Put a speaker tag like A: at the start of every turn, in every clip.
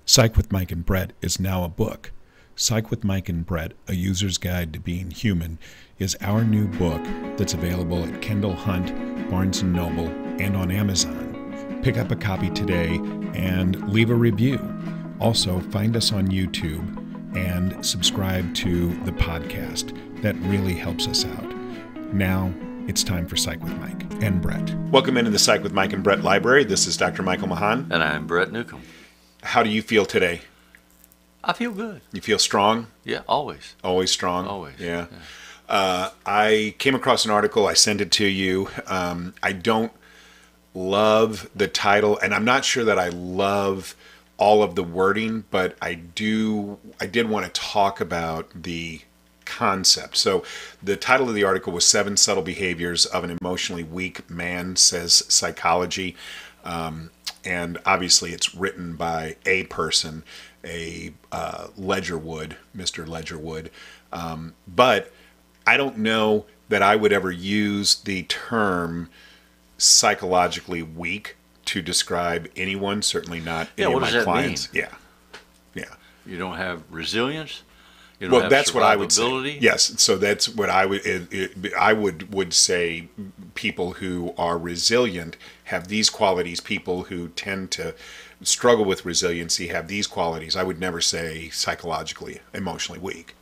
A: Psych with Mike and Brett is now a book. Psych with Mike and Brett, A User's Guide to Being Human, is our new book that's available at Kendall Hunt, Barnes & Noble, and on Amazon. Pick up a copy today and leave a review. Also, find us on YouTube and subscribe to the podcast. That really helps us out. Now, it's time for Psych with Mike and Brett. Welcome into the Psych with Mike and Brett library. This is Dr. Michael Mahan.
B: And I'm Brett Newcomb.
A: How do you feel today?
B: I feel good.
A: You feel strong?
B: Yeah, always.
A: Always strong?
B: Always.
A: Yeah. I came across an article. I sent it to you. I don't love the title, and I'm not sure that I love all of the wording, but I did want to talk about the concept. So the title of the article was 7 Subtle Behaviors of an Emotionally Weak Man, says Psychology. And obviously it's written by a person, Mr. Ledgerwood. But I don't know that I would ever use the term psychologically weak to describe anyone, certainly not any of my clients.
B: Mean?
A: Yeah.
B: You don't have resilience? You don't
A: Well,
B: have
A: that's what I would say.
B: survivability?
A: Yes, so that's what I would say. People who are resilient have these qualities. People who tend to struggle with resiliency have these qualities. I would never say psychologically, emotionally weak.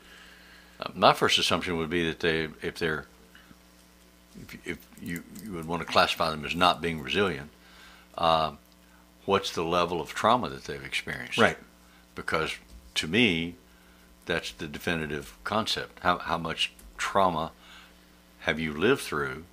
B: My first assumption would be that if you would want to classify them as not being resilient, what's the level of trauma that they've experienced?
A: Right.
B: Because to me, that's the definitive concept. How much trauma have you lived through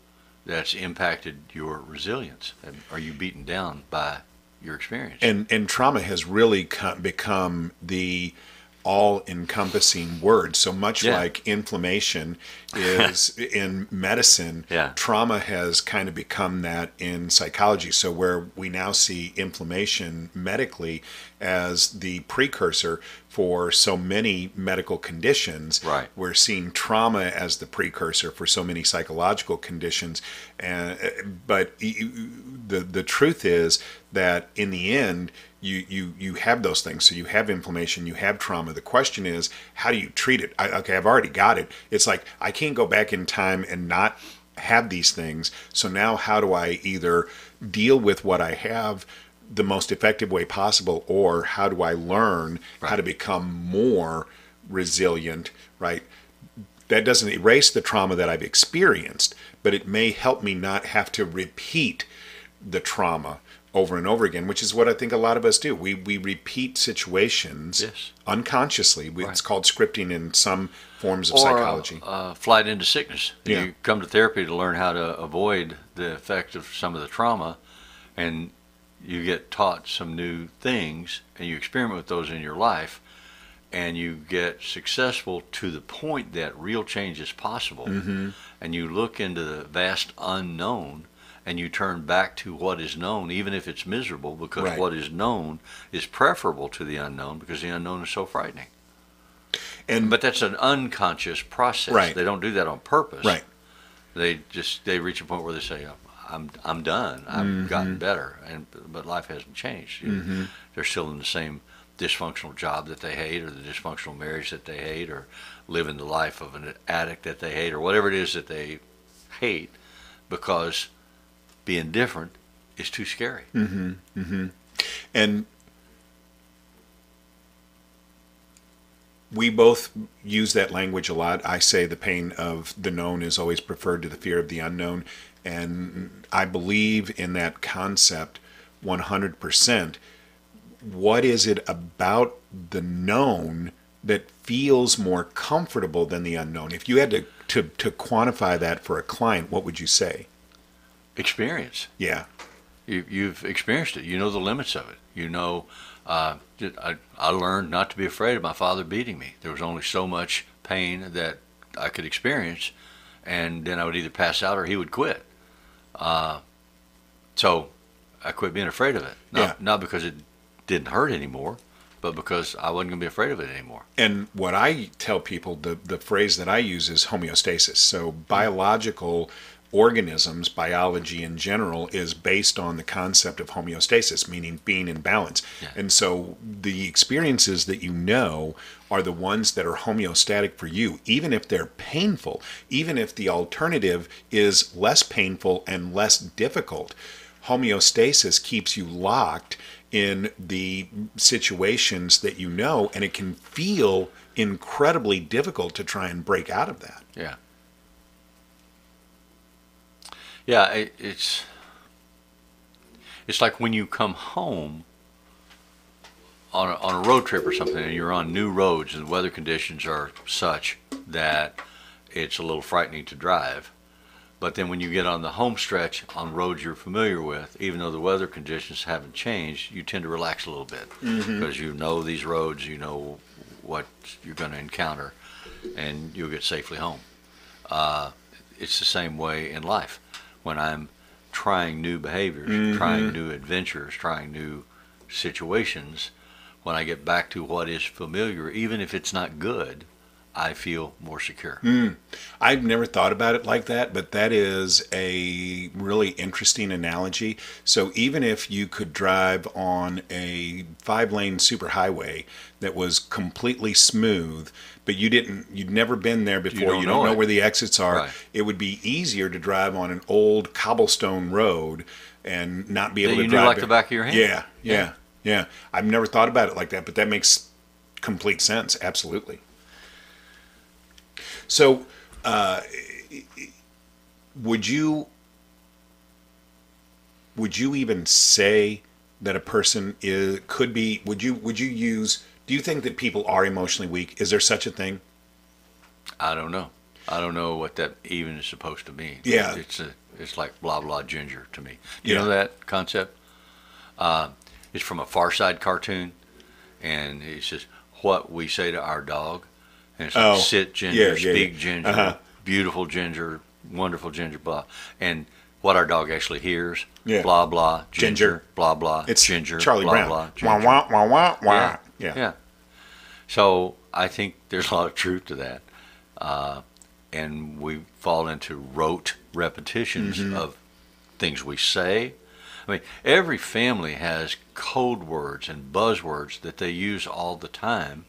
B: that's impacted your resilience? And are you beaten down by your experience?
A: And trauma has really become the all-encompassing word. So much like inflammation is in medicine, trauma has kind of become that in psychology. So where we now see inflammation medically as the precursor for so many medical conditions, we're seeing trauma as the precursor for so many psychological conditions. But the truth is that in the end, you have those things. So you have inflammation, you have trauma. The question is, how do you treat it? I've already got it. It's like, I can't go back in time and not have these things. So now how do I either deal with what I have the most effective way possible, or how do I learn how to become more resilient, right? That doesn't erase the trauma that I've experienced, but it may help me not have to repeat the trauma over and over again, which is what I think a lot of us do. We repeat situations unconsciously. It's called scripting in some forms of psychology.
B: Flight into sickness.
A: Yeah.
B: You come to therapy to learn how to avoid the effect of some of the trauma, and you get taught some new things, and you experiment with those in your life, and you get successful to the point that real change is possible. And you look into the vast unknown, and you turn back to what is known, even if it's miserable, because what is known is preferable to the unknown, because the unknown is so frightening. But that's an unconscious process. They don't do that on purpose. They reach a point where they say, I'm done. I've gotten better, but life hasn't changed. They're still in the same dysfunctional job that they hate, or the dysfunctional marriage that they hate, or living the life of an addict that they hate, or whatever it is that they hate, because being different is too scary. And we both use that language a lot. I say the pain of the known is always preferred to the fear of the unknown. And I believe in that concept 100%. What is it about the known that feels more comfortable than the unknown? If you had to quantify that for a client, what would you say? Experience.
A: Yeah.
B: You've experienced it. You know the limits of it. You know, I learned not to be afraid of my father beating me. There was only so much pain that I could experience, and then I would either pass out or he would quit. So I quit being afraid of it. Not because it didn't hurt anymore, but because I wasn't going to be afraid of it anymore.
A: And what I tell people, the phrase that I use is homeostasis. So biological organisms, biology in general, is based on the concept of homeostasis, meaning being in balance. Yeah. And so the experiences that you know are the ones that are homeostatic for you, even if they're painful, even if the alternative is less painful and less difficult. Homeostasis keeps you locked in the situations that you know, and it can feel incredibly difficult to try and break out of that.
B: Yeah. Yeah, it's like when you come home on a road trip or something, and you're on new roads, and the weather conditions are such that it's a little frightening to drive. But then when you get on the home stretch on roads you're familiar with, even though the weather conditions haven't changed, you tend to relax a little bit because you know these roads, you know what you're going to encounter, and you'll get safely home. It's the same way in life. When I'm trying new behaviors, trying new adventures, trying new situations, when I get back to what is familiar, even if it's not good, I feel more secure.
A: I've never thought about it like that, but that is a really interesting analogy. So even if you could drive on a 5-lane superhighway that was completely smooth, but you'd never been there before, you don't know where the exits are, right. It would be easier to drive on an old cobblestone road and not be able to drive.
B: You knew like the back of your hand?
A: Yeah. I've never thought about it like that, but that makes complete sense. Absolutely. So, would you even say that a person could be? Would you use? Do you think that people are emotionally weak? Is there such a thing?
B: I don't know. I don't know what that even is supposed to mean.
A: Yeah,
B: it's like blah blah ginger to me. Do you know that concept? It's from a Far Side cartoon, and it says what we say to our dog. And it's like sit ginger, speak ginger, beautiful ginger, wonderful ginger, blah. And what our dog actually hears, blah, blah, ginger, blah, blah,
A: it's
B: ginger,
A: Charlie
B: blah,
A: Brown.
B: Blah, ginger.
A: Wah, wah, wah, wah.
B: Yeah. So I think there's a lot of truth to that. And we fall into rote repetitions of things we say. I mean, every family has code words and buzzwords that they use all the time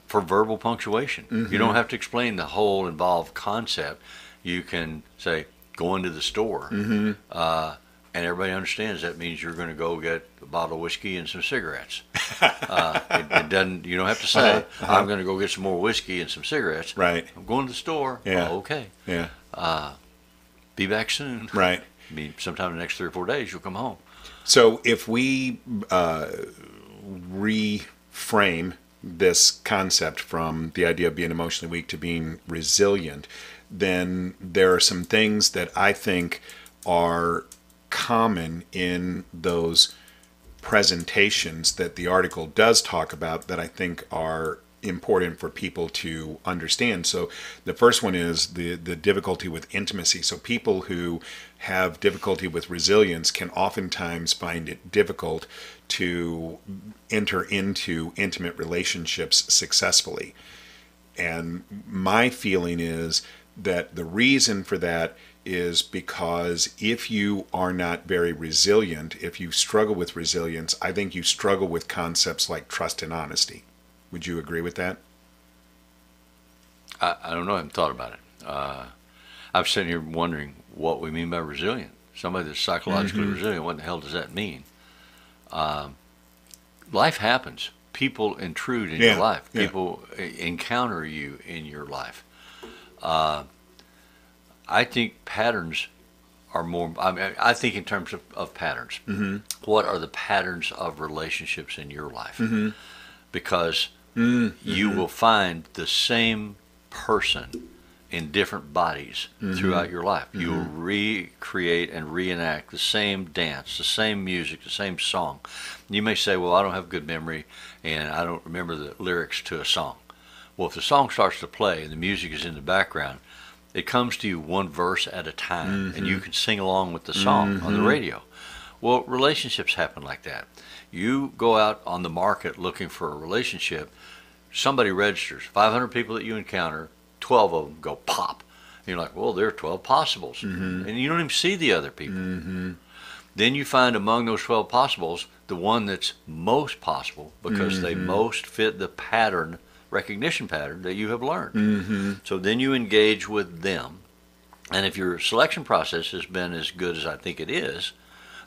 B: for verbal punctuation. You don't have to explain the whole involved concept. You can say, go into the store, and everybody understands that means you're going to go get a bottle of whiskey and some cigarettes. It doesn't. You don't have to say, I'm going to go get some more whiskey and some cigarettes.
A: Right.
B: I'm going to the store.
A: Yeah.
B: Oh, okay.
A: Yeah.
B: Be back soon.
A: Right.
B: I mean, sometime in the next 3 or 4 days, you'll come home.
A: So if we reframe this concept from the idea of being emotionally weak to being resilient, then there are some things that I think are common in those presentations that the article does talk about that I think are important for people to understand. So the first one is the difficulty with intimacy. So people who have difficulty with resilience can oftentimes find it difficult to enter into intimate relationships successfully. And my feeling is that the reason for that is because if you are not very resilient, if you struggle with resilience, I think you struggle with concepts like trust and honesty. Would you agree with that?
B: I don't know. I haven't thought about it. I'm sitting here wondering what we mean by resilient. Somebody that's psychologically resilient, what the hell does that mean? Life happens. People intrude in your life. People encounter you in your life. I think patterns are more, I think in terms of patterns. What are the patterns of relationships in your life? Because you will find the same person in different bodies throughout your life. You will recreate and reenact the same dance, the same music, the same song. You may say, well, I don't have good memory and I don't remember the lyrics to a song. Well, if the song starts to play and the music is in the background, it comes to you one verse at a time and you can sing along with the song on the radio. Well, relationships happen like that. You go out on the market looking for a relationship, somebody registers, 500 people that you encounter, 12 of them go pop, You're like, well, there are 12 possibles. And you don't even see the other people. Then you find among those 12 possibles the one that's most possible because they most fit the pattern, recognition pattern that you have learned. So then you engage with them. And if your selection process has been as good as I think it is,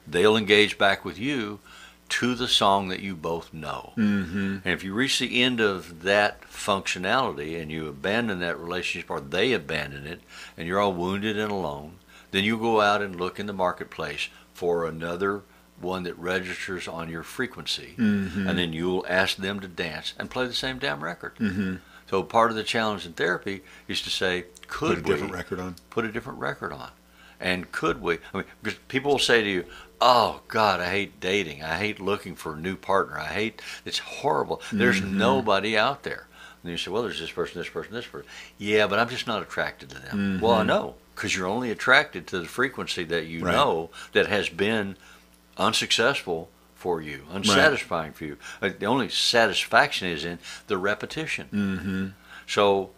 B: they'll engage back with you to the song that you both know. And if you reach the end of that functionality and you abandon that relationship, or they abandon it, and you're all wounded and alone, then you go out and look in the marketplace for another one that registers on your frequency, and then you'll ask them to dance and play the same damn record. So part of the challenge in therapy is to say, could we put a different record on? And could we? I mean, because people will say to you, oh, God, I hate dating. I hate looking for a new partner. It's horrible. There's nobody out there. And you say, well, there's this person, this person, this person. Yeah, but I'm just not attracted to them. Well, I know, because you're only attracted to the frequency that you know that has been unsuccessful for you, unsatisfying for you. The only satisfaction is in the repetition. So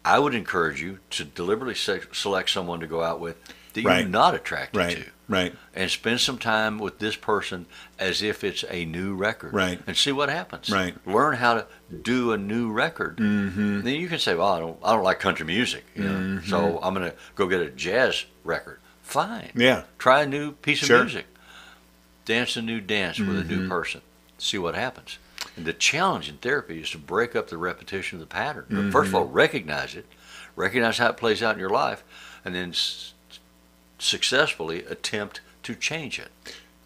B: I would encourage you to deliberately select someone to go out with that you're not attracted to. And spend some time with this person as if it's a new record. And see what happens. Learn how to do a new record. Then you can say, well, I don't like country music, so I'm going to go get a jazz record. Fine. Try a new piece of music. Dance a new dance with a new person. See what happens. And the challenge in therapy is to break up the repetition of the pattern. First of all, recognize it. Recognize how it plays out in your life. And then successfully attempt to change it.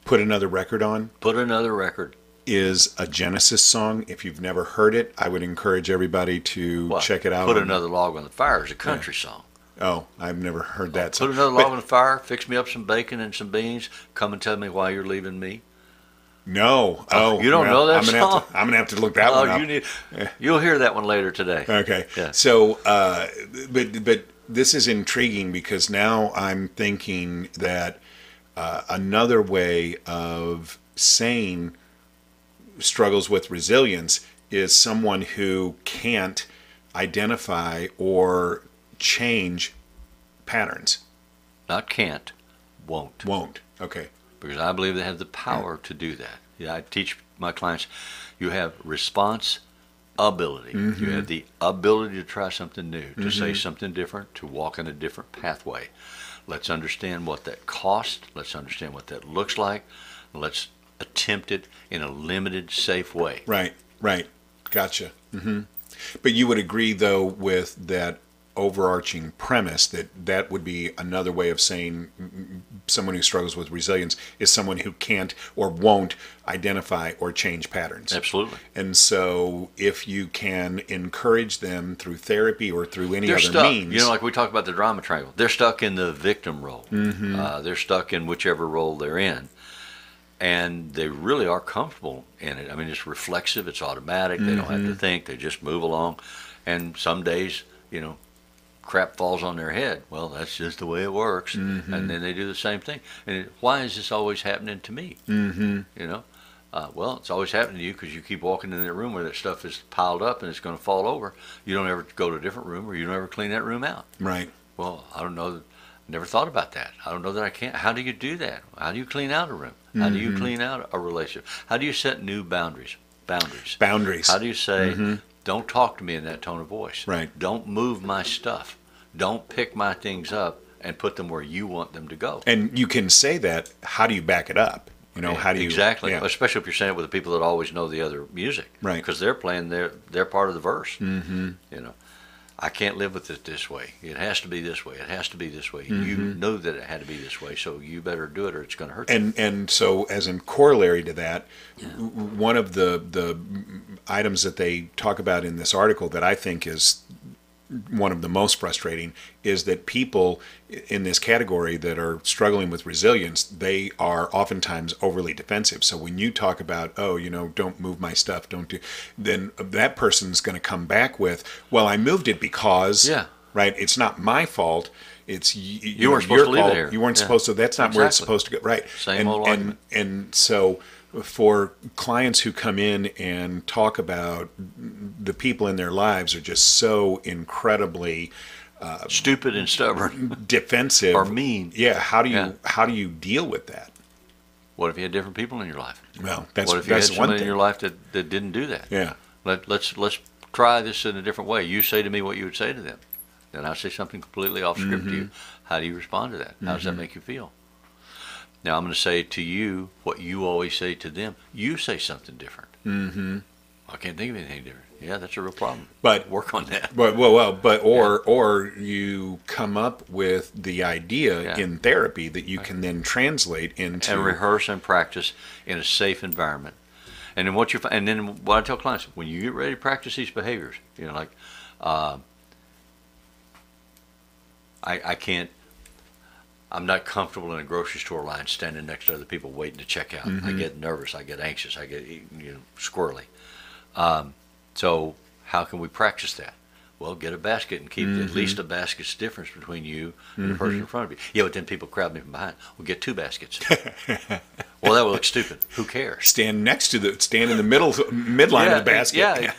A: Put another record on.
B: Put another record.
A: Is a Genesis song. If you've never heard it, I would encourage everybody to check it out.
B: Put Another Log on the Fire is a country song.
A: Oh, I've never heard that song.
B: Put another log on the fire, fix me up some bacon and some beans, come and tell me why you're leaving me.
A: No.
B: You don't know that song?
A: I'm going to have to look that one up.
B: You'll hear that one later today.
A: Okay. So, but this is intriguing because now I'm thinking that another way of saying struggles with resilience is someone who can't identify or change patterns.
B: Not can't, won't.
A: Won't, okay.
B: Because I believe they have the power to do that. I teach my clients, you have response ability. You have the ability to try something new, to say something different, to walk in a different pathway. Let's understand what that costs. Let's understand what that looks like. Let's attempt it in a limited, safe way.
A: Right. Gotcha. But you would agree, though, with that overarching premise that would be another way of saying someone who struggles with resilience is someone who can't or won't identify or change patterns.
B: Absolutely.
A: And so if you can encourage them through therapy or through any other means.
B: Like we talked about the drama triangle. They're stuck in the victim role. They're stuck in whichever role they're in. And they really are comfortable in it. I mean, it's reflexive. It's automatic. They don't have to think. They just move along. And some days, crap falls on their head. Well, that's just the way it works. And then they do the same thing. And why is this always happening to me? Well, it's always happening to you because you keep walking in that room where that stuff is piled up and it's going to fall over. You don't ever go to a different room, or you don't ever clean that room out.
A: Right.
B: Well, I don't know. Never thought about that. I don't know that I can't. How do you do that? How do you clean out a room? How do you clean out a relationship? How do you set new boundaries? How do you say, don't talk to me in that tone of voice?
A: Right.
B: Don't move my stuff. Don't pick my things up and put them where you want them to go.
A: And you can say that. How do you back it up? How do you...
B: Exactly. Yeah. Especially if you're saying it with the people that always know the other music.
A: Right.
B: Because they're playing their part of the verse. I can't live with it this way. It has to be this way. It has to be this way. You know that it had to be this way, so you better do it or it's going to hurt you.
A: And so as in corollary to that, one of the items that they talk about in this article that I think is one of the most frustrating is that people in this category that are struggling with resilience, they are oftentimes overly defensive. So when you talk about, don't move my stuff, then that person's going to come back with, well, I moved it because, right, it's not my fault. It's
B: you weren't supposed to leave it here.
A: You weren't supposed to. That's not where it's supposed to go. Right.
B: Same old argument.
A: And so for clients who come in and talk about the people in their lives are just so incredibly
B: stupid and stubborn,
A: defensive,
B: or mean.
A: Yeah, how do you deal with that?
B: What if you had different people in your life?
A: Well,
B: what if you had someone in your life that didn't do that?
A: Yeah.
B: Let's try this in a different way. You say to me what you would say to them. Then I say something completely off script to you. How do you respond to that? How does that make you feel? Now I'm going to say to you what you always say to them. You say something different. I can't think of anything different. Yeah, that's a real problem.
A: But
B: work on that.
A: Or you come up with the idea in therapy that you can then translate into
B: and rehearse and practice in a safe environment. And then what I tell clients, when you get ready to practice these behaviors, like I'm not comfortable in a grocery store line standing next to other people waiting to check out. I get nervous, I get anxious, I get squirrely. So how can we practice that? Well, get a basket and keep at least a basket's difference between you and the person in front of you. Yeah, but then people crowd me from behind. Well, get two baskets. Well, that will look stupid. Who cares?
A: Stand in the midline of the basket.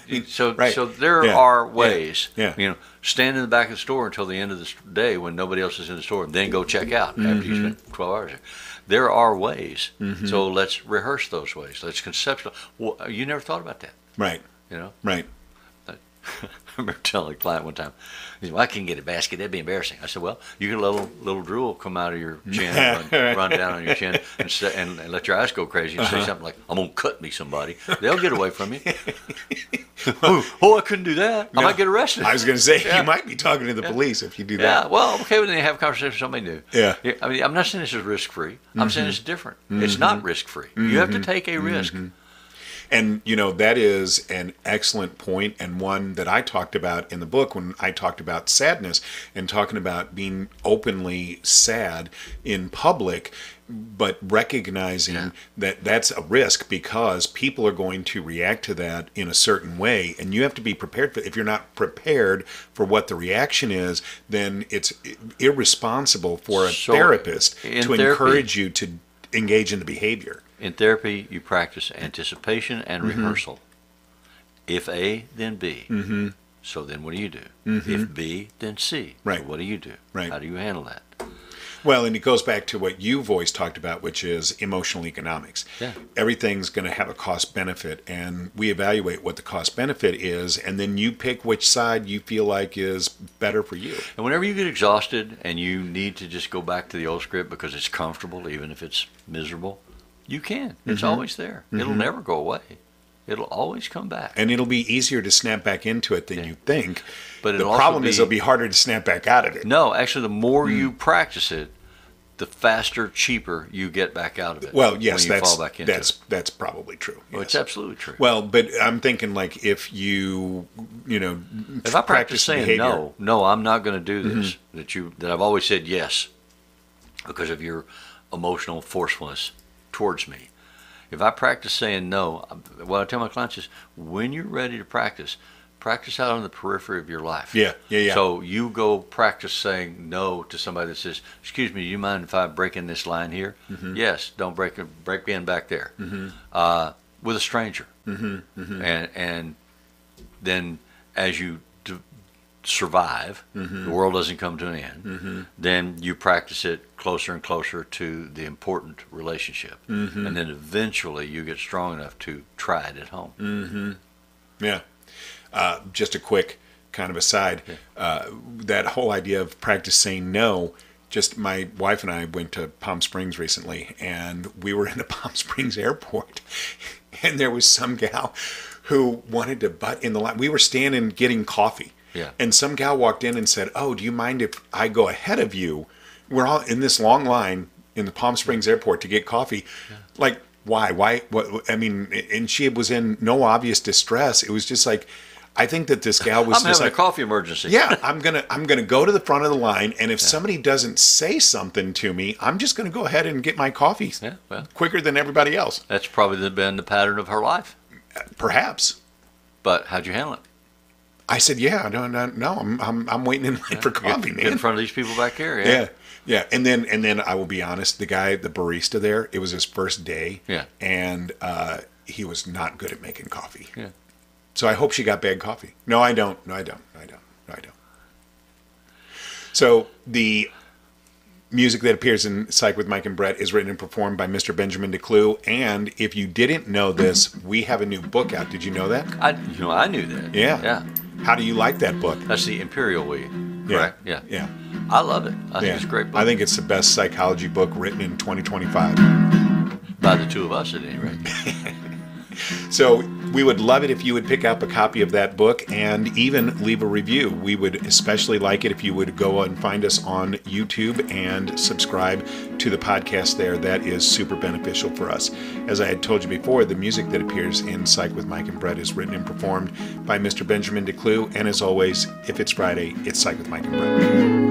B: Yeah. So there are ways. Stand in the back of the store until the end of the day when nobody else is in the store, and then go check out after you spent 12 hours there. There are ways. So let's rehearse those ways. Let's conceptualize. Well, you never thought about that.
A: Right. Right.
B: I remember telling a client one time, he said, well, I can't get a basket. That'd be embarrassing. I said, well, you get a little drool come out of your chin, run down on your chin, and let your eyes go crazy and say something like, I'm going to cut me somebody. They'll get away from you. I couldn't do that. I might get arrested.
A: I was going to say, you might be talking to the police if you do that.
B: Yeah, well, okay, well, then you have a conversation with somebody new.
A: Yeah.
B: I mean, I'm not saying this is risk-free. I'm saying it's different. It's not risk-free. You have to take a risk.
A: And, that is an excellent point, and one that I talked about in the book when I talked about sadness and talking about being openly sad in public, but recognizing that that's a risk because people are going to react to that in a certain way, and you have to be prepared for it. If you're not prepared for what the reaction is, then it's irresponsible for a therapist to encourage you to engage in the behavior.
B: In therapy, you practice anticipation and rehearsal. If A, then B. So then what do you do? If B, then C.
A: Right.
B: So what do you do?
A: Right.
B: How do you handle that?
A: Well, and it goes back to what you've always talked about, which is emotional economics.
B: Yeah.
A: Everything's going to have a cost benefit, and we evaluate what the cost benefit is, and then you pick which side you feel like is better for you.
B: And whenever you get exhausted and you need to just go back to the old script because it's comfortable, even if it's miserable, you can. It's always there. It'll never go away. It'll always come back.
A: And it'll be easier to snap back into it than you think.
B: But
A: the problem is it'll be harder to snap back out of it.
B: No, actually, the more you practice it, the faster, cheaper you get back out of it.
A: Well, yes,
B: when you fall back into it.
A: That's probably true. Yes.
B: Well, it's absolutely true.
A: Well, but I'm thinking like if you
B: if I practice saying behavior, no, I'm not going to do this. That I've always said yes because of your emotional forcefulness towards me. If I practice saying no, what I tell my clients is when you're ready to practice out on the periphery of your life.
A: Yeah.
B: So you go practice saying no to somebody that says, excuse me, do you mind if I break in this line here? Yes, don't break in back there. With a stranger. And then as you survive, the world doesn't come to an end, then you practice it closer and closer to the important relationship. And then eventually you get strong enough to try it at home.
A: Yeah. Just a quick kind of aside, that whole idea of practice saying no, just my wife and I went to Palm Springs recently, and we were in the Palm Springs airport, and there was some gal who wanted to butt in the line. We were standing getting coffee.
B: Yeah.
A: And some gal walked in and said, "Oh, do you mind if I go ahead of you? We're all in this long line in the Palm Springs airport to get coffee." Like, why? What? I mean, and she was in no obvious distress. It was just like, I think that this gal was
B: I'm
A: just
B: having
A: like
B: a coffee emergency.
A: Yeah, I'm gonna go to the front of the line, and if somebody doesn't say something to me, I'm just gonna go ahead and get my coffee quicker than everybody else.
B: That's probably been the pattern of her life.
A: Perhaps.
B: But how'd you handle it?
A: I said, "Yeah, no, I'm waiting in line for coffee, man.
B: Get in front of these people back here."
A: Yeah. And then I will be honest, the barista there, it was his first day.
B: Yeah.
A: And he was not good at making coffee.
B: Yeah.
A: So I hope she got bad coffee. No, I don't. So the music that appears in Psych with Mike and Brett is written and performed by Mr. Benjamin DeClue. And if you didn't know this, we have a new book out. Did you know that?
B: I knew that.
A: Yeah. How do you like that book?
B: That's the Imperial Way.
A: Yeah.
B: Yeah.
A: Yeah.
B: I love it. I think it's a great book.
A: I think it's the best psychology book written in 2025.
B: By the two of us, at any rate.
A: So we would love it if you would pick up a copy of that book and even leave a review. We would especially like it if you would go and find us on YouTube and subscribe to the podcast there. That is super beneficial for us. As I had told you before, the music that appears in Psych with Mike and Brett is written and performed by Mr. Benjamin DeClue. And as always, if it's Friday, it's Psych with Mike and Brett.